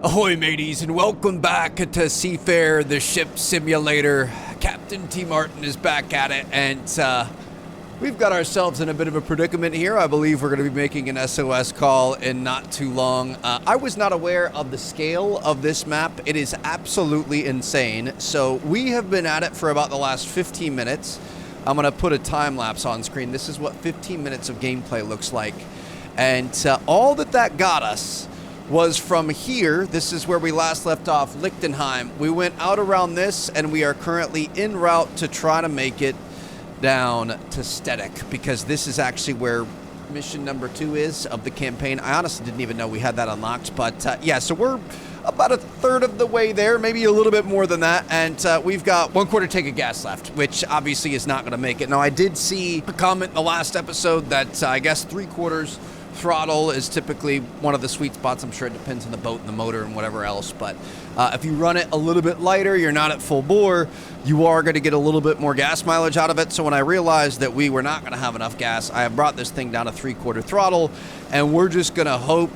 Ahoy mateys, and welcome back to Seafarer, the ship simulator. Captain T. Martin is back at it, and we've got ourselves in a bit of a predicament here. I believe we're going to be making an SOS call in not too long. I was not aware of the scale of this map. It is absolutely insane. So we have been at it for about the last 15 minutes. I'm going to put a time lapse on screen. This is what 15 minutes of gameplay looks like. And all that got us was from here. This is where we last left off, Lichtenheim. We went out around this, and we are currently en route to try to make it down to Stetic, because this is actually where mission number 2 is of the campaign. I honestly didn't even know we had that unlocked, but yeah, so we're about a third of the way there, maybe a little bit more than that, and we've got 1/4 tank of gas left, which obviously is not going to make it. Now, I did see a comment in the last episode that I guess 3/4 throttle is typically one of the sweet spots. I'm sure it depends on the boat and the motor and whatever else, but if you run it a little bit lighter, you're not at full bore, you are going to get a little bit more gas mileage out of it. So when I realized that we were not going to have enough gas, I have brought this thing down to 3/4 throttle, and we're just going to hope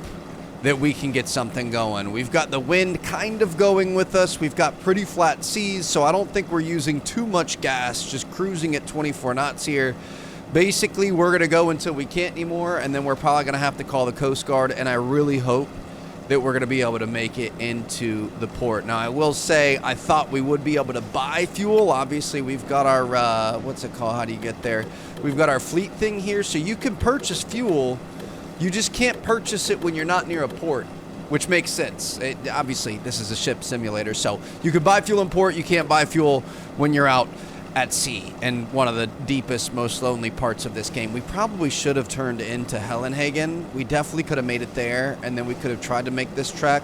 that we can get something going. We've got the wind kind of going with us. We've got pretty flat seas, so I don't think we're using too much gas, just cruising at 24 knots here. Basically, we're going to go until we can't anymore, and then we're probably going to have to call the Coast Guard, and I really hope that we're going to be able to make it into the port. Now, I will say, I thought we would be able to buy fuel. Obviously, we've got our, what's it called? How do you get there? We've got our fleet thing here, so you can purchase fuel. You just can't purchase it when you're not near a port, which makes sense. Obviously, this is a ship simulator, so you can buy fuel in port. You can't buy fuel when you're out at sea, and one of the deepest, most lonely parts of this game. We probably should have turned into Hellenhagen. We definitely could have made it there, and then we could have tried to make this trek.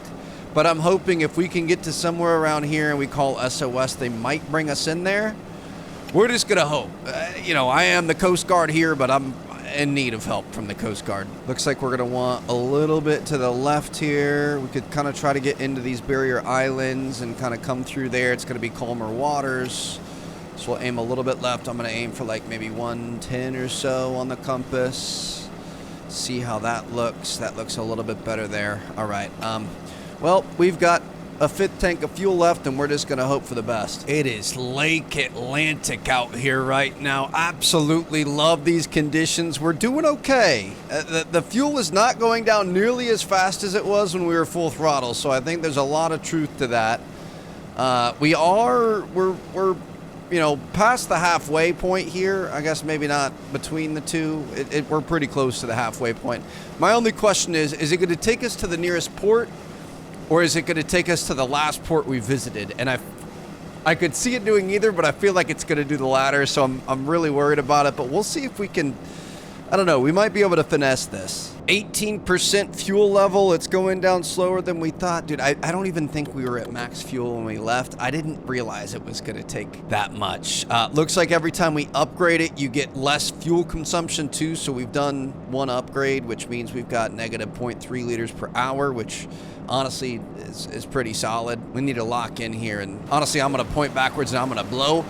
But I'm hoping if we can get to somewhere around here and we call SOS, they might bring us in there. We're just gonna hope. You know, I am the Coast Guard here, but I'm in need of help from the Coast Guard. Looks like we're gonna want a little bit to the left here. We could kind of try to get into these barrier islands and kind of come through there. It's gonna be calmer waters. So we'll aim a little bit left. I'm going to aim for like maybe 110 or so on the compass. See how that looks. That looks a little bit better there. All right. Well, we've got a 5th tank of fuel left, and we're just going to hope for the best. It is Lake Atlantic out here right now. Absolutely love these conditions. We're doing okay. The fuel is not going down nearly as fast as it was when we were full throttle, so I think there's a lot of truth to that. We're you know, past the halfway point here. I guess maybe not between the two. We're pretty close to the halfway point. My only question is it going to take us to the nearest port, or is it going to take us to the last port we visited? And I could see it doing either, but I feel like it's going to do the latter, so I'm really worried about it. But we'll see if we can, I don't know, we might be able to finesse this. 18% fuel level. It's going down slower than we thought. Dude, I don't even think we were at max fuel when we left. I didn't realize it was going to take that much. Looks like every time we upgrade it, you get less fuel consumption too. So we've done one upgrade, which means we've got negative 0.3 liters per hour, which honestly is pretty solid. We need to lock in here. And honestly, I'm going to point backwards and I'm going to blow.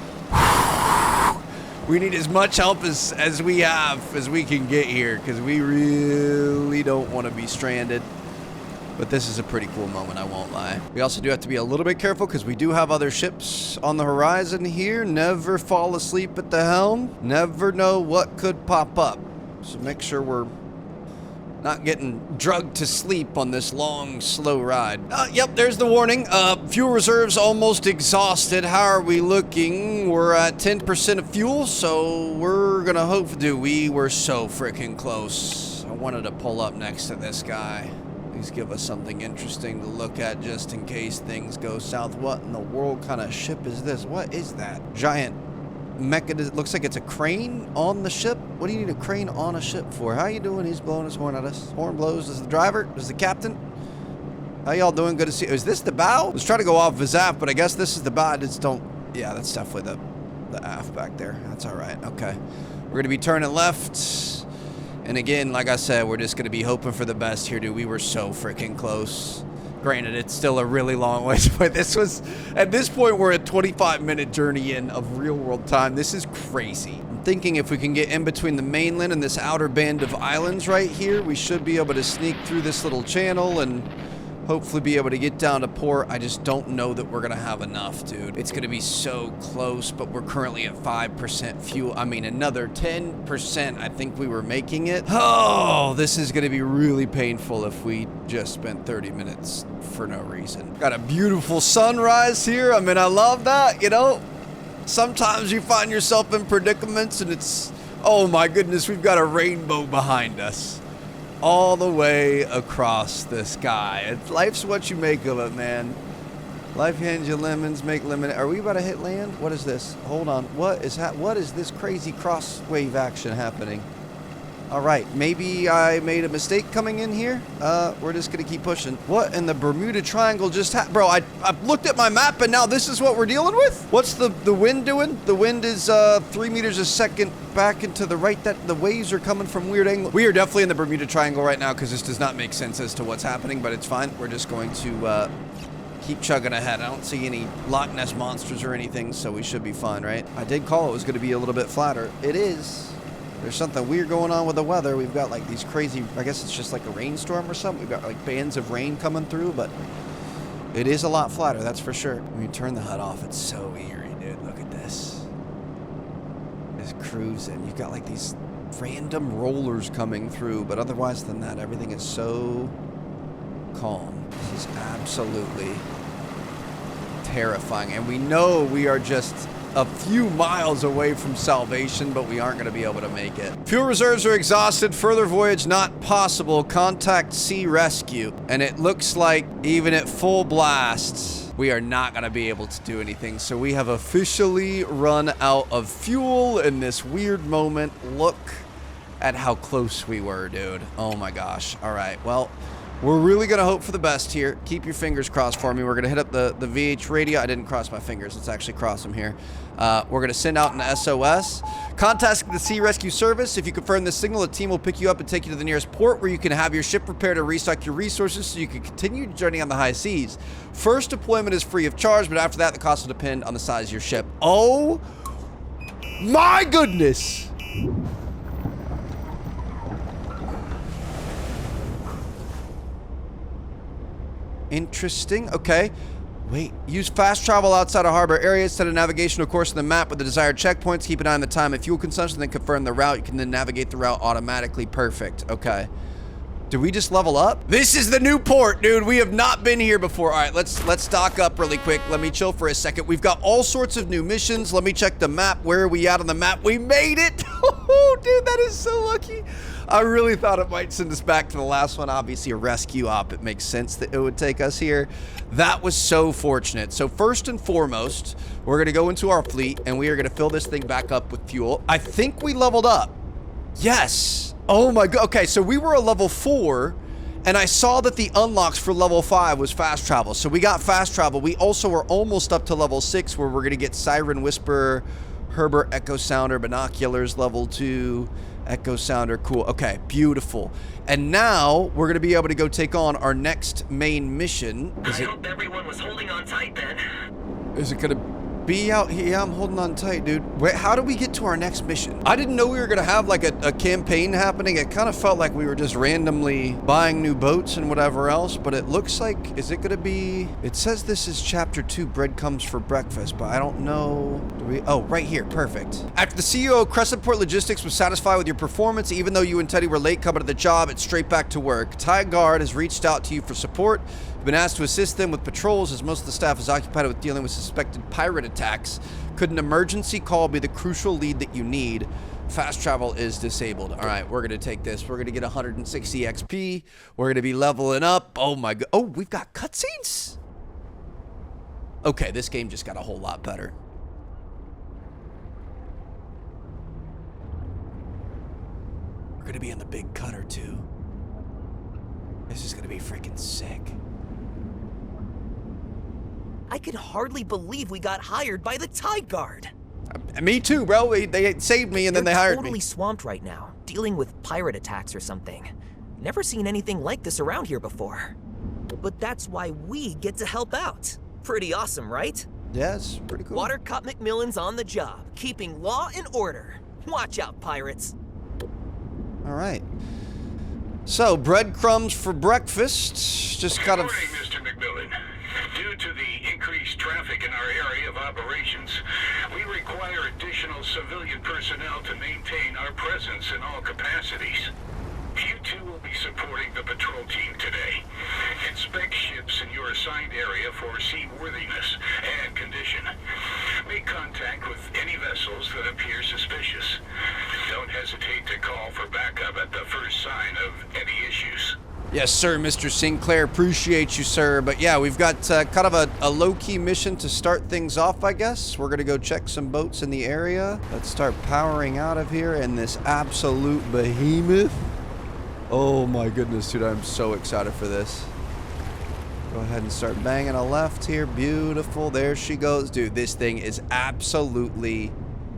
We need as much help as we can get here, because we really don't want to be stranded. But this is a pretty cool moment, I won't lie. We also do have to be a little bit careful, because we do have other ships on the horizon here. Never fall asleep at the helm. Never know what could pop up. So make sure we're not getting drugged to sleep on this long, slow ride. Yep, there's the warning. Fuel reserves almost exhausted. How are we looking? We're at 10% of fuel, so we're gonna hope. Dude, we were so freaking close. I wanted to pull up next to this guy. Please give us something interesting to look at just in case things go south. What in the world kind of ship is this? What is that? Giant mechanism. Looks like it's a crane on the ship. What do you need a crane on a ship for? How you doing? He's blowing his horn at us. Horn blows. Is the driver? Is the captain? How y'all doing? Good to see you. Is this the bow? Let's try to go off of his aft, but I guess this is the bow. I just don't. Yeah, that's definitely the aft back there. That's all right. Okay. We're going to be turning left. And again, like I said, we're just going to be hoping for the best here, dude. We were so freaking close. Granted, it's still a really long ways, but this was, at this point, we're a 25-minute journey in of real-world time. This is crazy. I'm thinking if we can get in between the mainland and this outer band of islands right here, we should be able to sneak through this little channel and hopefully be able to get down to port. I just don't know that we're gonna have enough, dude. It's gonna be so close, but we're currently at 5% fuel. I mean, another 10%, I think we were making it. Oh, this is gonna be really painful if we just spent 30 minutes for no reason. Got a beautiful sunrise here. I mean, I love that, you know? Sometimes you find yourself in predicaments and it's, oh my goodness, we've got a rainbow behind us. All the way across the sky. Life's what you make of it, man. Life hands you lemons, make lemonade. Are we about to hit land? What is this? Hold on. What is this crazy cross wave action happening? All right, maybe I made a mistake coming in here. We're just gonna keep pushing. What in the Bermuda Triangle just happened? Bro, I looked at my map and now this is what we're dealing with? What's the wind doing? The wind is 3 meters a second back and to the right. That the waves are coming from weird angles. We are definitely in the Bermuda Triangle right now because this does not make sense as to what's happening, but it's fine. We're just going to keep chugging ahead. I don't see any Loch Ness monsters or anything, so we should be fine, right? I did call it was gonna be a little bit flatter. It is. There's something weird going on with the weather. We've got like these crazy, I guess it's just like a rainstorm or something. We've got like bands of rain coming through, but it is a lot flatter, that's for sure. When you turn the HUD off, it's so eerie, dude. Look at this. Just cruising. You've got like these random rollers coming through, but otherwise than that, everything is so calm. This is absolutely terrifying. And we know we are just a few miles away from salvation, but we aren't going to be able to make it. Fuel reserves are exhausted. Further voyage not possible. Contact Sea Rescue. And it looks like even at full blast, we are not going to be able to do anything. So we have officially run out of fuel in this weird moment. Look at how close we were, dude. Oh my gosh. All right. Well, we're really going to hope for the best here. Keep your fingers crossed for me. We're going to hit up the VH radio. I didn't cross my fingers. Let's actually cross them here. We're going to send out an SOS. Contact the Sea Rescue Service. If you confirm this signal, a team will pick you up and take you to the nearest port where you can have your ship repaired and restock your resources so you can continue your journey on the high seas. First deployment is free of charge, but after that, the cost will depend on the size of your ship. Oh my goodness! Interesting. Okay. Wait. Use fast travel outside of harbor areas. Set a navigational course on the map with the desired checkpoints. Keep an eye on the time and fuel consumption, then confirm the route. You can then navigate the route automatically. Perfect. Okay. Did we just level up? This is the new port, dude. We have not been here before. All right, let's dock up really quick. Let me chill for a second. We've got all sorts of new missions. Let me check the map. Where are we at on the map? We made it. Oh, dude, that is so lucky. I really thought it might send us back to the last one. Obviously, a rescue op. It makes sense that it would take us here. That was so fortunate. So first and foremost, we're going to go into our fleet, and we are going to fill this thing back up with fuel. I think we leveled up. Yes. Oh, my God. Okay, so we were a level 4, and I saw that the unlocks for level 5 was fast travel. So we got fast travel. We also were almost up to level 6, where we're going to get Siren Whisperer, Herbert Echo Sounder, Binoculars, level 2... Echo Sounder, cool. Okay, beautiful. And now we're gonna be able to go take on our next main mission. I hope everyone was holding on tight then. Is it gonna be out here? Yeah, I'm holding on tight, dude. Wait, how do we get to our next mission? I didn't know we were gonna have like a campaign happening. It kind of felt like we were just randomly buying new boats and whatever else, but it looks like, is it gonna be, it says this is chapter 2, breadcrumbs for breakfast, but I don't know. Do we, oh, right here, perfect. After the CEO of Crescentport Logistics was satisfied with your performance, even though you and Teddy were late coming to the job, it's straight back to work. Thai Guard has reached out to you for support. You've been asked to assist them with patrols as most of the staff is occupied with dealing with suspected pirate attacks. Could an emergency call be the crucial lead that you need? Fast travel is disabled. All right, we're going to take this. We're going to get 160 XP. We're going to be leveling up. Oh my God. Oh, we've got cutscenes. Okay, this game just got a whole lot better. We're going to be in the big cutter too. This is going to be freaking sick. I could hardly believe we got hired by the Thai Guard. Me too, bro. They saved me and then they hired me. They're totally swamped right now, dealing with pirate attacks or something. Never seen anything like this around here before. But that's why we get to help out. Pretty awesome, right? Yes, pretty cool. Water Cop McMillan's on the job, keeping law and order. Watch out, pirates. All right. So, breadcrumbs for breakfast. Just kind of... Good morning, Mr. McMillan. Due to the increased traffic in our area of operations, we require additional civilian personnel to maintain our presence in all capacities. You two will be supporting the patrol team today. Inspect ships in your assigned area for seaworthiness and condition. Make contact with any vessels that appear suspicious. Don't hesitate to call for backup at the first sign of any issues. Yes, sir, Mr. Sinclair. Appreciate you, sir. But yeah, we've got kind of a low-key mission to start things off, I guess. We're going to go check some boats in the area. Let's start powering out of here in this absolute behemoth. Oh my goodness, dude, I'm so excited for this. Go ahead and start banging a left here. Beautiful. There she goes. Dude, this thing is absolutely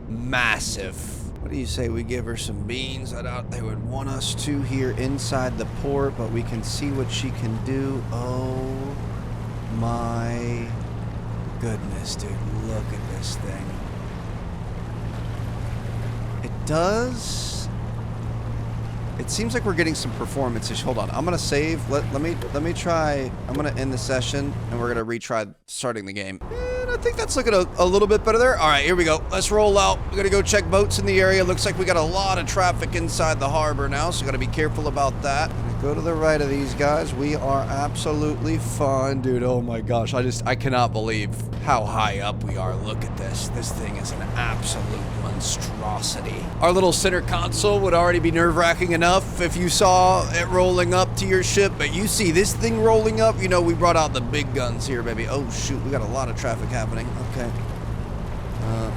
massive. What do you say we give her some beans? I doubt they would want us to here inside the port, but we can see what she can do. Oh my goodness, dude. Look at this thing. It does... It seems like we're getting some performance issues. Hold on, I'm gonna save. Let me try. I'm gonna end the session and we're gonna retry starting the game. And I think that's looking a little bit better there. All right, here we go. Let's roll out. We're gonna go check boats in the area. Looks like we got a lot of traffic inside the harbor now, so gotta be careful about that. Go to the right of these guys. We are absolutely fine, dude. Oh my gosh, I cannot believe how high up we are. Look at this. This thing is an absolute monstrosity. Our little center console would already be nerve-wracking enough if you saw it rolling up to your ship, but you see this thing rolling up, you know we brought out the big guns here, baby. Oh shoot, we got a lot of traffic happening. Okay.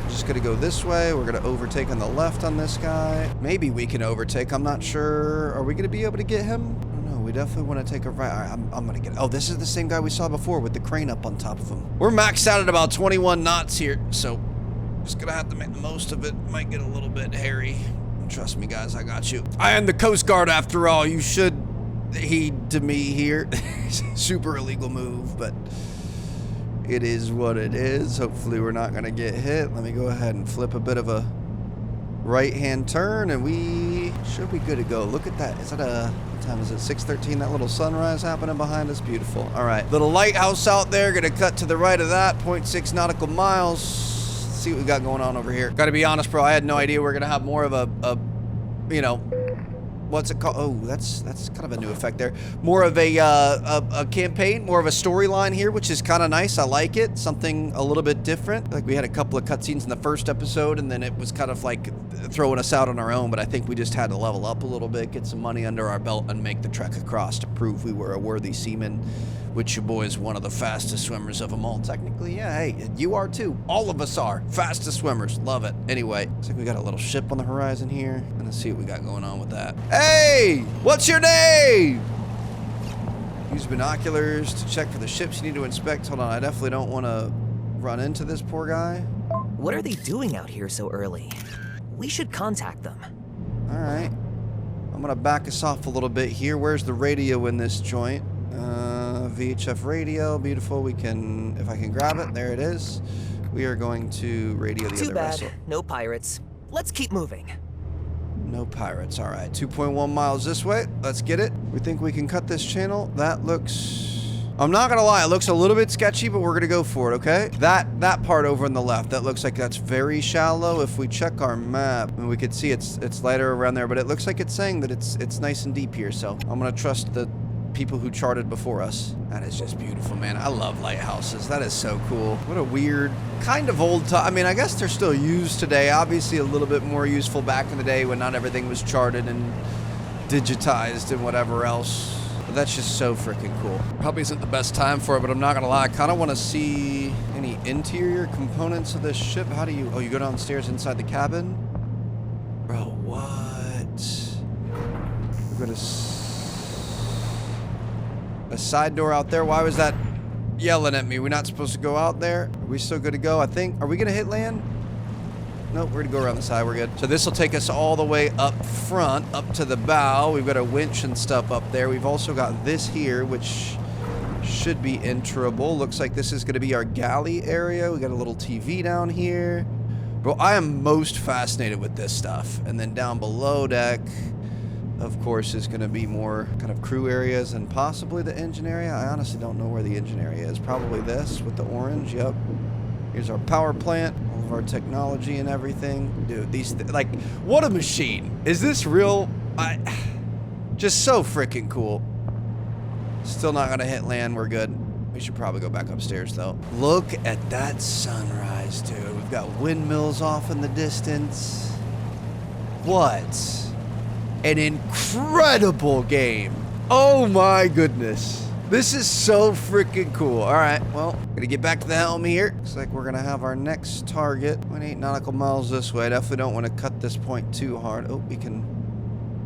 Just gonna go this way. We're gonna overtake on the left on this guy. Maybe we can overtake. I'm not sure. Are we gonna be able to get him? I don't know. We definitely want to take a right. All right, I'm gonna get it. Oh, this is the same guy we saw before with the crane up on top of him. We're maxed out at about 21 knots here, so just gonna have to make the most of it. Might get a little bit hairy. Trust me, guys, I got you. I am the Coast Guard after all. You should heed to me here. Super illegal move, but it is what it is. Hopefully we're not gonna get hit. Let me go ahead and flip a bit of a right-hand turn and we should be good to go. Look at that. Is that what time is it? 6:13. That little sunrise happening behind us. Beautiful. All right. Little lighthouse out there. Gonna cut to the right of that. 0.6 nautical miles. See what we got going on over here. Gotta be honest, bro. I had no idea we're gonna have more of a you know, what's it called? Oh, that's kind of a new effect there. More of a campaign, more of a storyline here, which is kind of nice. I like it. Something a little bit different. Like we had a couple of cutscenes in the first episode, and then it was kind of like throwing us out on our own. But I think we just had to level up a little bit, get some money under our belt, and make the trek across to prove we were a worthy seaman. Which your boy is one of the fastest swimmers of them all. Technically, yeah, hey, you are too. All of us are. Fastest swimmers. Love it. Anyway, looks like we got a little ship on the horizon here. Let's see what we got going on with that. Hey, what's your name? Use binoculars to check for the ships you need to inspect. Hold on, I definitely don't want to run into this poor guy. What are they doing out here so early? We should contact them. All right. I'm going to back us off a little bit here. Where's the radio in this joint? VHF radio, beautiful. We can, if I can grab it, there it is. We are going to radio the other vessel. Too bad, no pirates. Let's keep moving. No pirates, all right. 2.1 miles this way, let's get it. We think we can cut this channel. That looks, I'm not gonna lie, it looks a little bit sketchy, but we're gonna go for it, okay? That part over on the left, that looks like that's very shallow. If we check our map, and we could see it's lighter around there, but it looks like it's saying that it's nice and deep here, so I'm gonna trust the people who charted before us. That is just beautiful, man. I love lighthouses. That is so cool. What a weird, kind of old time. I mean, I guess they're still used today. Obviously a little bit more useful back in the day when not everything was charted and digitized and whatever else. But that's just so freaking cool. Probably isn't the best time for it, but I'm not gonna lie. I kind of want to see any interior components of this ship. How do you, oh, you go downstairs inside the cabin? Bro, what? We've got a side door out there. Why was that yelling at me? We're not supposed to go out there. Are we still good to go? I think. Are we gonna hit land? Nope, we're gonna go around the side. We're good. So this will take us all the way up front, up to the bow. We've got a winch and stuff up there. We've also got this here, which should be enterable. Looks like this is gonna be our galley area. We got a little TV down here. Bro, I am most fascinated with this stuff. And then down below deck, of course, is going to be more kind of crew areas and possibly the engine area. I honestly don't know where the engine area is. Probably this with the orange. Yep. Here's our power plant, all of our technology and everything. Dude, these, like, what a machine. Is this real? Just so freaking cool. Still not going to hit land. We're good. We should probably go back upstairs, though. Look at that sunrise, dude. We've got windmills off in the distance. What an incredible game. Oh, my goodness. This is so freaking cool. All right, well, gonna get back to the helm here. Looks like we're gonna have our next target 0.8 nautical miles this way. Definitely don't want to cut this point too hard. Oh, we can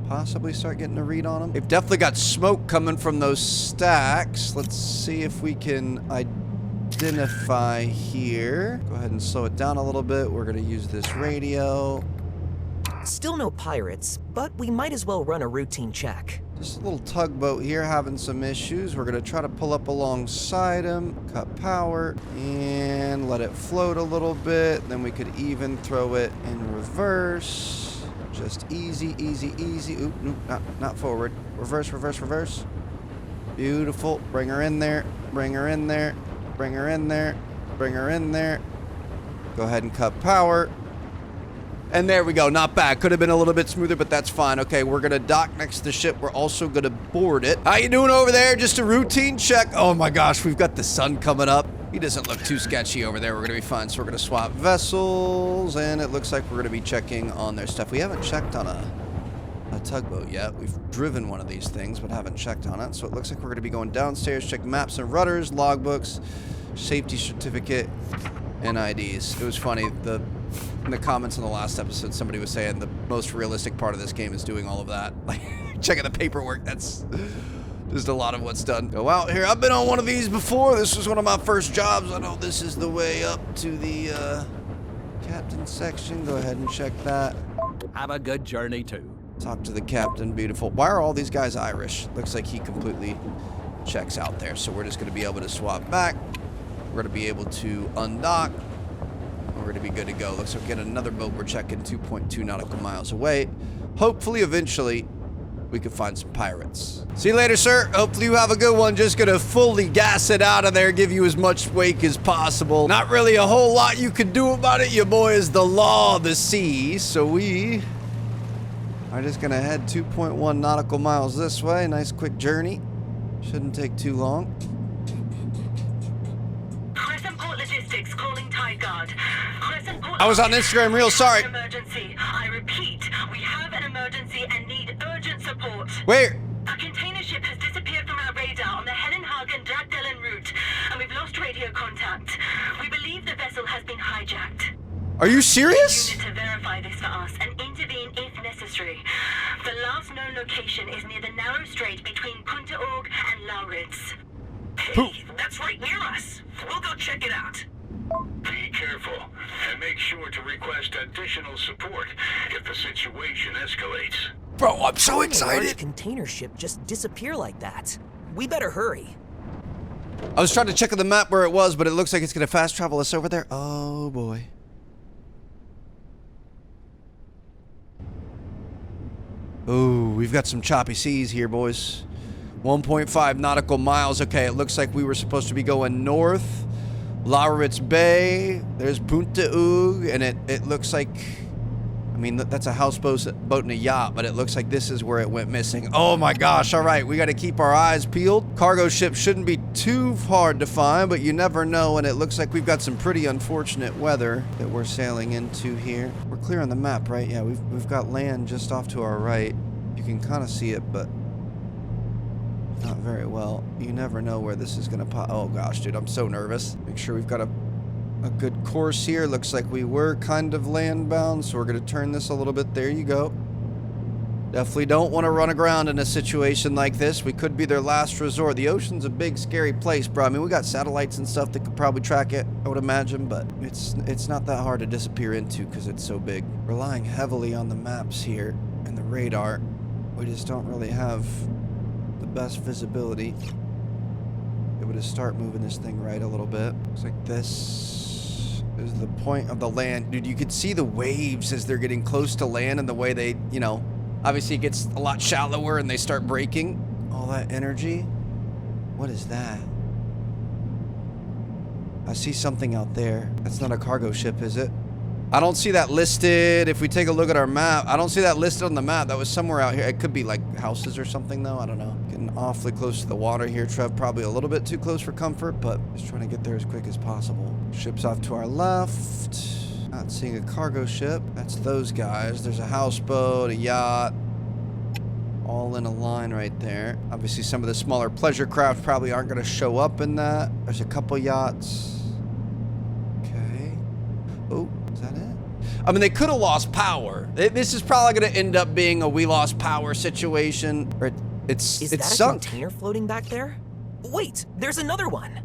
possibly start getting a read on them. They've definitely got smoke coming from those stacks. Let's see if we can identify here. Go ahead and slow it down a little bit. We're gonna use this radio. Still no pirates, but we might as well run a routine check. Just a little tugboat here having some issues. We're going to try to pull up alongside him, cut power, and let it float a little bit. Then we could even throw it in reverse. Just easy, easy, easy. Oop, nope, not forward. Reverse, reverse, reverse. Beautiful. Bring her in there. Bring her in there. Bring her in there. Bring her in there. Go ahead and cut power. And there we go. Not bad. Could have been a little bit smoother, but that's fine. Okay, we're going to dock next to the ship. We're also going to board it. How you doing over there? Just a routine check. Oh my gosh, we've got the sun coming up. He doesn't look too sketchy over there. We're going to be fine. So we're going to swap vessels, and it looks like we're going to be checking on their stuff. We haven't checked on a tugboat yet. We've driven one of these things, but haven't checked on it. So it looks like we're going to be going downstairs, check maps and rudders, logbooks, safety certificate, and IDs. It was funny. In the comments in the last episode, somebody was saying the most realistic part of this game is doing all of that. Like, checking the paperwork. That's just a lot of what's done. Go out here. I've been on one of these before. This was one of my first jobs. I know this is the way up to the captain section. Go ahead and check that. Have a good journey, too. Talk to the captain. Beautiful. Why are all these guys Irish? Looks like he completely checks out there. So we're just going to be able to swap back. We're going to be able to undock. We're going to be good to go. Looks like we get another boat. We're checking 2.2 nautical miles away. Hopefully, eventually, we can find some pirates. See you later, sir. Hopefully you have a good one. Just going to fully gas it out of there, give you as much wake as possible. Not really a whole lot you can do about it. Your boy is the law of the sea. So we are just going to head 2.1 nautical miles this way. Nice quick journey. Shouldn't take too long. Calling Tide Guard. I was on Instagram real sorry. Emergency. I repeat, we have an emergency and need urgent support. Where? A container ship has disappeared from our radar on the Hellenhagen-Drachtdelen route, and we've lost radio contact. We believe the vessel has been hijacked. Are you serious? Unit to verify this for us and intervene if necessary. The last known location is near the narrow strait between Punta Org and Lauritz. Hey, that's right near us. We'll go check it out. Be careful, and make sure to request additional support if the situation escalates. Bro, I'm so How did a excited. large container ship just disappear like that? We better hurry. I was trying to check on the map where it was, but it looks like it's going to fast travel us over there. Oh, boy. Oh, we've got some choppy seas here, boys. 1.5 nautical miles. Okay, it looks like we were supposed to be going north. Lauritz Bay. There's Punta Ug, and it looks like, I mean, that's a houseboat and a yacht, but it looks like this is where it went missing. Oh my gosh, all right, we got to keep our eyes peeled. Cargo ship shouldn't be too hard to find, but you never know, and it looks like we've got some pretty unfortunate weather that we're sailing into here. We're clear on the map, right? Yeah, we've got land just off to our right. You can kind of see it, but not very well. You never know where this is going to pop. Oh gosh, dude, I'm so nervous. Make sure we've got a good course here. Looks like we were kind of land bound, so we're going to turn this a little bit. There you go. Definitely don't want to run aground in a situation like this. We could be their last resort. The ocean's a big, scary place, bro. I mean, we got satellites and stuff that could probably track it, I would imagine, but it's not that hard to disappear into because it's so big. Relying heavily on the maps here and the radar. We just don't really have the best visibility. Able to start moving this thing right a little bit. Looks like this is the point of the land. Dude, you could see the waves as they're getting close to land and the way they, you know, Obviously, it gets a lot shallower and they start breaking. All that energy. What is that? I see something out there. That's not a cargo ship, is it? I don't see that listed. If we take a look at our map, I don't see that listed on the map. That was somewhere out here. It could be like houses or something though. I don't know. Getting awfully close to the water here, Trev. Probably a little bit too close for comfort, but just trying to get there as quick as possible. Ship's off to our left. Not seeing a cargo ship. That's those guys. There's a houseboat, a yacht. All in a line right there. Obviously some of the smaller pleasure craft probably aren't going to show up in that. There's a couple yachts. Okay. Oh. Is that it? I mean, they could have lost power. This is probably going to end up being a we lost power situation. Or it's sunk. Is that a container floating back there? Wait, there's another one.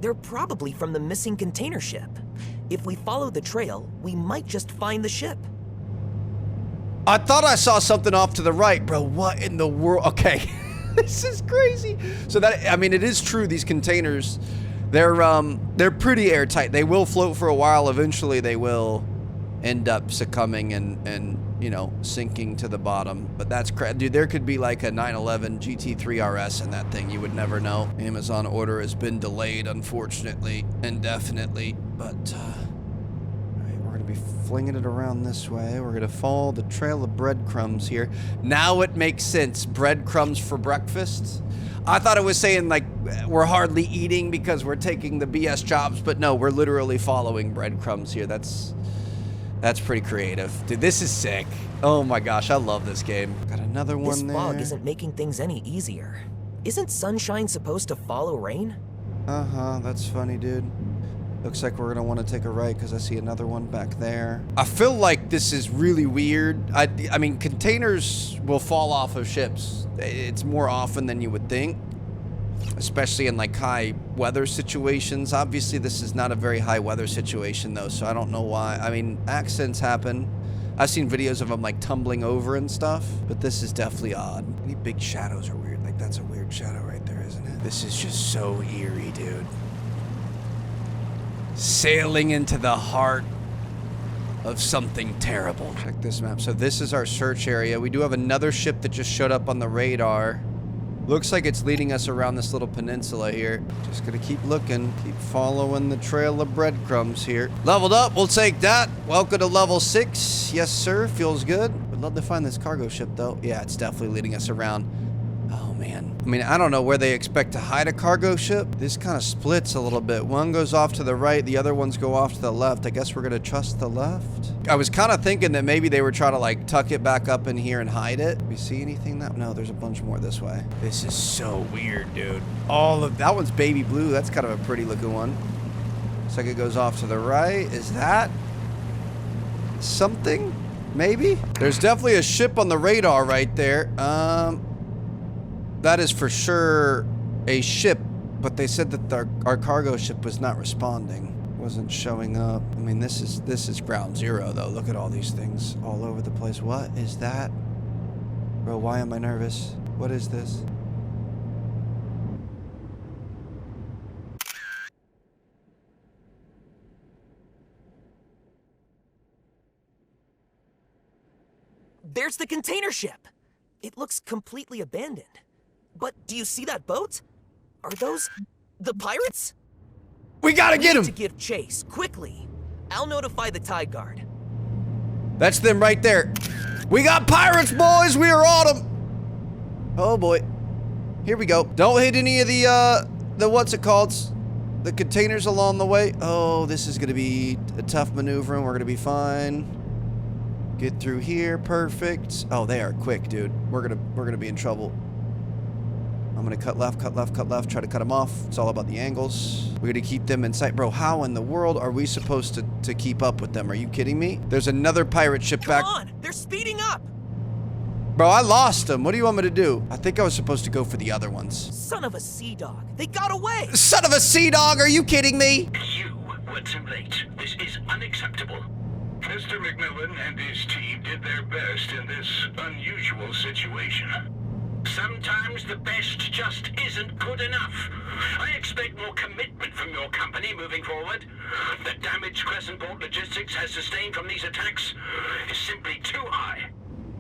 They're probably from the missing container ship. If we follow the trail, we might just find the ship. I thought I saw something off to the right, bro. What in the world? Okay, this is crazy. So that, I mean, it is true. These containers. They're pretty airtight. They will float for a while. Eventually, they will end up succumbing and you know, sinking to the bottom. But that's crap, dude. There could be like a 911 GT3 RS in that thing. You would never know. Amazon order has been delayed, unfortunately, indefinitely. But all right, we're gonna be flinging it around this way. We're gonna follow the trail of breadcrumbs here. Now it makes sense. Breadcrumbs for breakfast. I thought it was saying like we're hardly eating because we're taking the BS jobs, but no, we're literally following breadcrumbs here. That's pretty creative. Dude, this is sick. Oh my gosh, I love this game. Got another one there. This fog isn't making things any easier. Isn't sunshine supposed to follow rain? Uh-huh, that's funny, dude. Looks like we're gonna want to take a right because I see another one back there. I feel like this is really weird. I mean, containers will fall off of ships. It's more often than you would think, especially in like high weather situations. Obviously, this is not a very high weather situation though, so I don't know why. I mean, accidents happen. I've seen videos of them like tumbling over and stuff, but this is definitely odd. Any big shadows are weird. Like that's a weird shadow right there, isn't it? This is just so eerie, dude. Sailing into the heart of something terrible. Check this map. So this is our search area. We do have another ship that just showed up on the radar. Looks like it's leading us around this little peninsula here. Just gonna keep looking, keep following the trail of breadcrumbs here. Leveled up, we'll take that. Welcome to level 6. Yes, sir, feels good. Would love to find this cargo ship though. Yeah, it's definitely leading us around. Oh man. I mean, I don't know where they expect to hide a cargo ship. This kind of splits a little bit. One goes off to the right, the other ones go off to the left. I guess we're gonna trust the left. I was kind of thinking that maybe they were trying to like tuck it back up in here and hide it. We see anything that? No, there's a bunch more this way. This is so weird, dude. All of that one's baby blue. That's kind of a pretty looking one. Looks like it goes off to the right. Is that something? Maybe? There's definitely a ship on the radar right there. That is for sure a ship, but they said that our cargo ship was not responding. Wasn't showing up. I mean, this is ground zero though. Look at all these things all over the place. What is that? Bro, why am I nervous? What is this? There's the container ship. It looks completely abandoned. But do you see that boat? Are those the pirates? We gotta get We them! need to give chase, quickly. I'll notify the Tide Guard. That's them right there. We got pirates, boys! We are on them! Oh boy. Here we go. Don't hit any of the what's it called? The containers along the way. Oh, this is gonna be a tough maneuver and we're gonna be fine. Get through here, perfect. Oh, they are quick, dude. We're gonna be in trouble. I'm gonna cut left, try to cut them off. It's all about the angles. We're gonna keep them in sight. Bro, how in the world are we supposed to keep up with them? Are you kidding me? There's another pirate ship back. Come on, they're speeding up! Bro, I lost them. What do you want me to do? I think I was supposed to go for the other ones. Son of a sea dog, they got away! Son of a sea dog, are you kidding me? You were too late. This is unacceptable. Mr. McMillan and his team did their best in this unusual situation. Sometimes the best just isn't good enough. I expect more commitment from your company moving forward. The damage Crescent Port Logistics has sustained from these attacks is simply too high.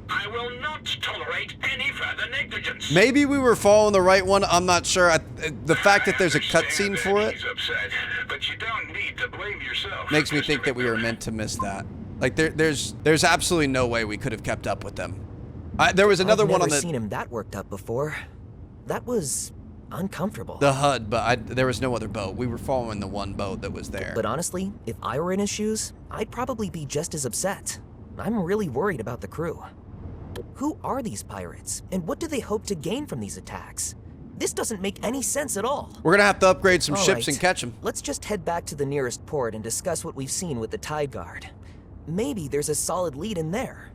I will not tolerate any further negligence. Maybe we were following the right one. I'm not sure. The fact that there's a Understand cutscene for that it he's upset, but you don't need to blame yourself. makes me Mr. think that we were McMillan. meant to miss that. Like there's absolutely no way we could have kept up with them. There was another I've one never on seen him that worked up before. That was uncomfortable. the HUD, but there was no other boat. We were following the one boat that was there. But honestly, if I were in his shoes, I'd probably be just as upset. I'm really worried about the crew. Who are these pirates, and what do they hope to gain from these attacks? This doesn't make any sense at all. We're gonna have to upgrade some All ships right, and catch them. Let's just head back to the nearest port and discuss what we've seen with the Tide Guard. Maybe there's a solid lead in there.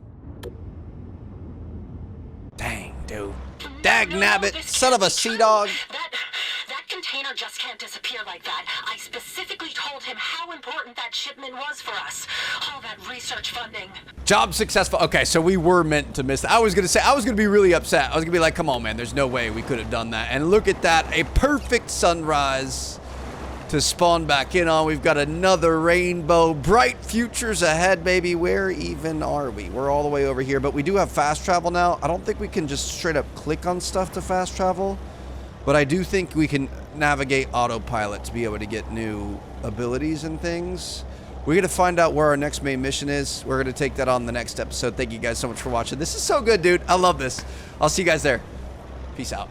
Dang, dude. Dag nabbit, son of a sea dog. That container just can't disappear like that. I specifically told him how important that shipment was for us. All that research funding. Job successful. Okay, so we were meant to miss that. I was gonna be really upset. I was gonna be like, come on, man, there's no way we could have done that. And look at that, a perfect sunrise to spawn back in on. We've got another rainbow. Bright futures ahead, baby. Where even are we? We're all the way over here, but we do have fast travel now. I don't think we can just straight up click on stuff to fast travel, but I do think we can navigate autopilot to be able to get new abilities and things. We're going to find out where our next main mission is. We're going to take that on the next episode. Thank you guys so much for watching. This is so good, dude. I love this. I'll see you guys there. Peace out.